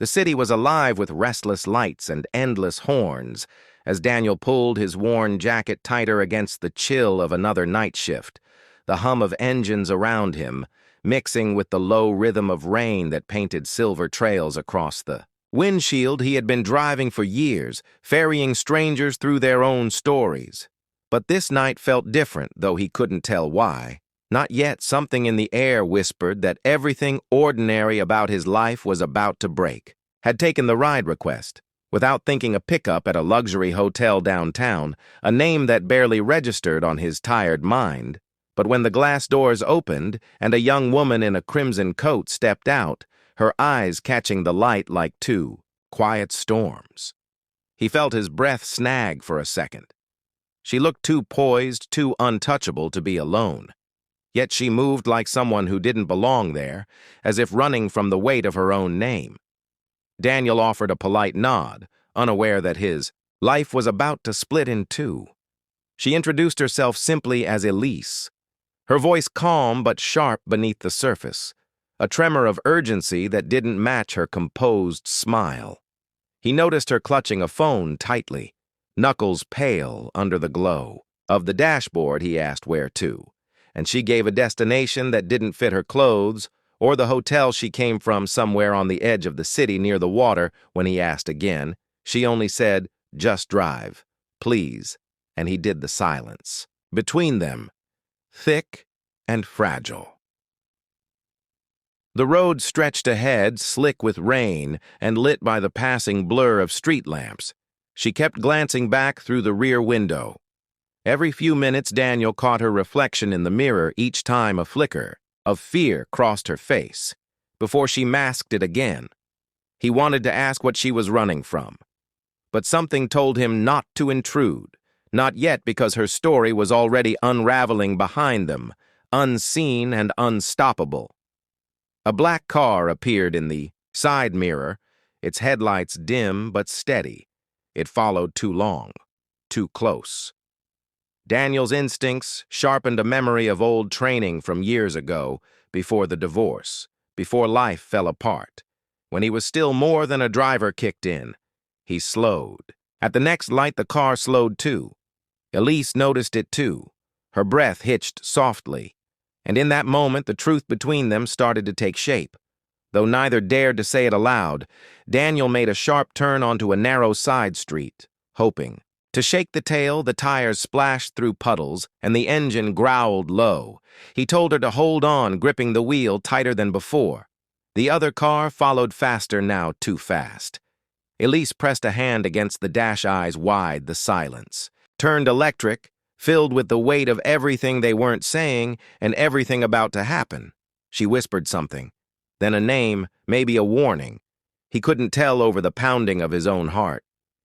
The city was alive with restless lights and endless horns as Daniel pulled his worn jacket tighter against the chill of another night shift, the hum of engines around him, mixing with the low rhythm of rain that painted silver trails across the windshield. He had been driving for years, ferrying strangers through their own stories. But this night felt different, though he couldn't tell why. Not yet. Something in the air whispered that everything ordinary about his life was about to break. Had taken the ride request, without thinking a pickup at a luxury hotel downtown, a name that barely registered on his tired mind. But when the glass doors opened and a young woman in a crimson coat stepped out, her eyes catching the light like two quiet storms, he felt his breath snag for a second. She looked too poised, too untouchable to be alone. Yet she moved like someone who didn't belong there, as if running from the weight of her own name. Daniel offered a polite nod, unaware that his life was about to split in two. She introduced herself simply as Elise, her voice calm but sharp beneath the surface, a tremor of urgency that didn't match her composed smile. He noticed her clutching a phone tightly, knuckles pale under the glow. Of the dashboard, he asked where to, and she gave a destination that didn't fit her clothes or the hotel she came from, somewhere on the edge of the city near the water. When he asked again, she only said, "Just drive, please," and he did the silence between them, thick and fragile. The road stretched ahead, slick with rain and lit by the passing blur of street lamps. She kept glancing back through the rear window. Every few minutes, Daniel caught her reflection in the mirror, each time a flicker of fear crossed her face, before she masked it again. He wanted to ask what she was running from, but something told him not to intrude, not yet, because her story was already unraveling behind them, unseen and unstoppable. A black car appeared in the side mirror, its headlights dim but steady. It followed too long, too close. Daniel's instincts sharpened a memory of old training from years ago, before the divorce, before life fell apart. When he was still more than a driver kicked in, he slowed. At the next light, the car slowed too. Elise noticed it too. Her breath hitched softly, and in that moment the truth between them started to take shape. Though neither dared to say it aloud, Daniel made a sharp turn onto a narrow side street, hoping. To shake the tail, the tires splashed through puddles, and the engine growled low. He told her to hold on, gripping the wheel tighter than before. The other car followed faster now, too fast. Elise pressed a hand against the dash, eyes wide, the silence. Turned electric, filled with the weight of everything they weren't saying and everything about to happen. She whispered something, then a name, maybe a warning. He couldn't tell over the pounding of his own heart.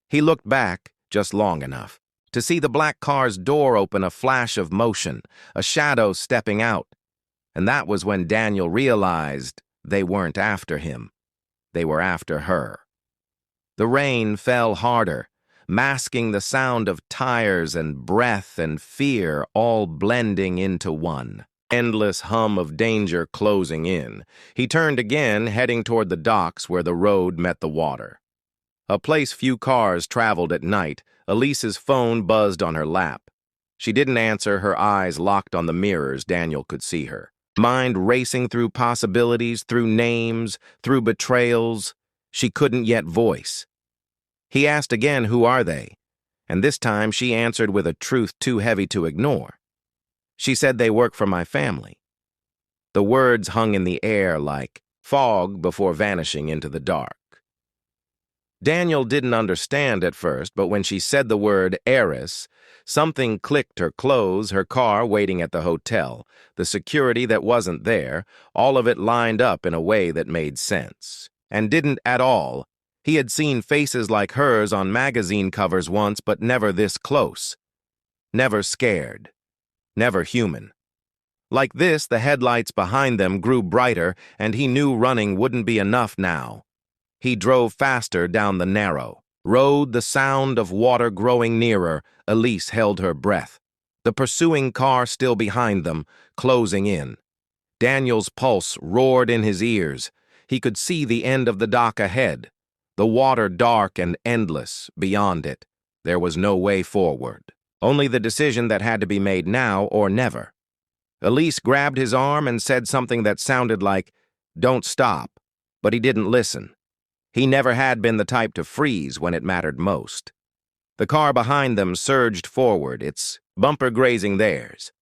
He looked back, just long enough to see the black car's door open, a flash of motion, a shadow stepping out. And that was when Daniel realized they weren't after him. They were after her. The rain fell harder, masking the sound of tires and breath and fear, all blending into one endless hum of danger closing in. He turned again, heading toward the docks where the road met the water. A place few cars traveled at night. Elise's phone buzzed on her lap. She didn't answer, her eyes locked on the mirrors. Daniel could see her, mind racing through possibilities, through names, through betrayals she couldn't yet voice. He asked again, "Who are they?" And this time she answered with a truth too heavy to ignore. She said, "They work for my family." The words hung in the air like fog before vanishing into the dark. Daniel didn't understand at first, but when she said the word heiress, something clicked. Her clothes, her car waiting at the hotel, the security that wasn't there, all of it lined up in a way that made sense. And didn't at all. He had seen faces like hers on magazine covers once, but never this close. Never scared. Never human. Like this, the headlights behind them grew brighter, and he knew running wouldn't be enough now. He drove faster down the narrow road, the sound of water growing nearer. Elise held her breath, the pursuing car still behind them, closing in. Daniel's pulse roared in his ears. He could see the end of the dock ahead, the water dark and endless beyond it. There was no way forward, only the decision that had to be made now or never. Elise grabbed his arm and said something that sounded like, "Don't stop," but he didn't listen. He never had been the type to freeze when it mattered most. The car behind them surged forward, its bumper grazing theirs.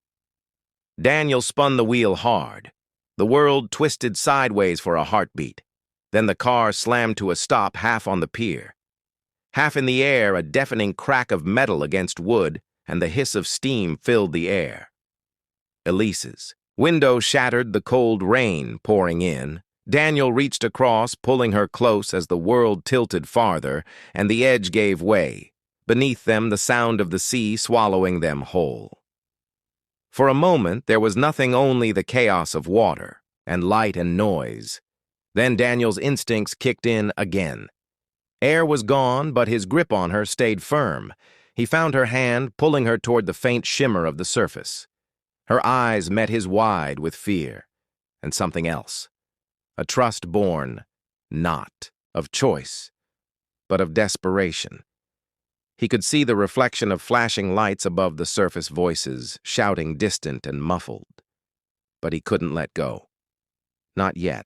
Daniel spun the wheel hard. The world twisted sideways for a heartbeat. Then the car slammed to a stop half on the pier. Half in the air, a deafening crack of metal against wood, and the hiss of steam filled the air. Elise's window shattered, the cold rain pouring in. Daniel reached across, pulling her close as the world tilted farther, and the edge gave way. Beneath them, the sound of the sea swallowing them whole. For a moment, there was nothing, only the chaos of water, and light and noise. Then Daniel's instincts kicked in again. Air was gone, but his grip on her stayed firm. He found her hand, pulling her toward the faint shimmer of the surface. Her eyes met his wide with fear, and something else. A trust born, not of choice, but of desperation. He could see the reflection of flashing lights above the surface, voices shouting distant and muffled. But he couldn't let go. Not yet.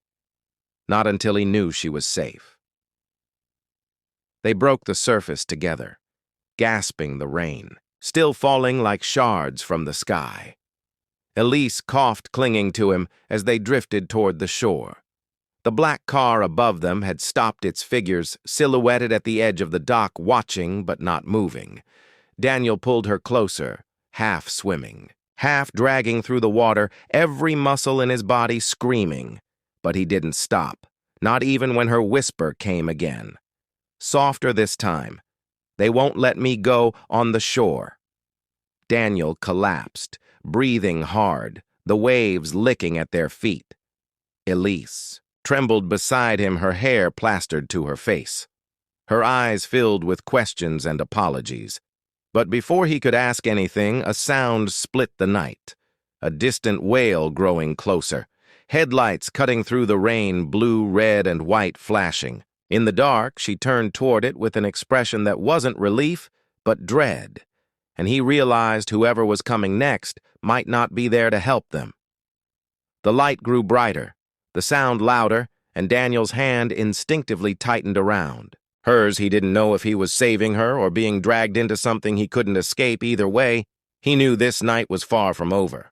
Not until he knew she was safe. They broke the surface together, gasping the rain, still falling like shards from the sky. Elise coughed, clinging to him as they drifted toward the shore. The black car above them had stopped, its figures silhouetted at the edge of the dock, watching but not moving. Daniel pulled her closer, half swimming, half dragging through the water, every muscle in his body screaming. But he didn't stop, not even when her whisper came again. Softer this time. "They won't let me go on the shore." Daniel collapsed, breathing hard, the waves licking at their feet. Elise trembled beside him, her hair plastered to her face. Her eyes filled with questions and apologies. But before he could ask anything, a sound split the night. A distant wail growing closer. Headlights cutting through the rain, blue, red, and white flashing. In the dark, she turned toward it with an expression that wasn't relief, but dread. And he realized whoever was coming next might not be there to help them. The light grew brighter, the sound louder, and Daniel's hand instinctively tightened around. Hers, he didn't know if he was saving her or being dragged into something he couldn't escape. Either way, he knew this night was far from over.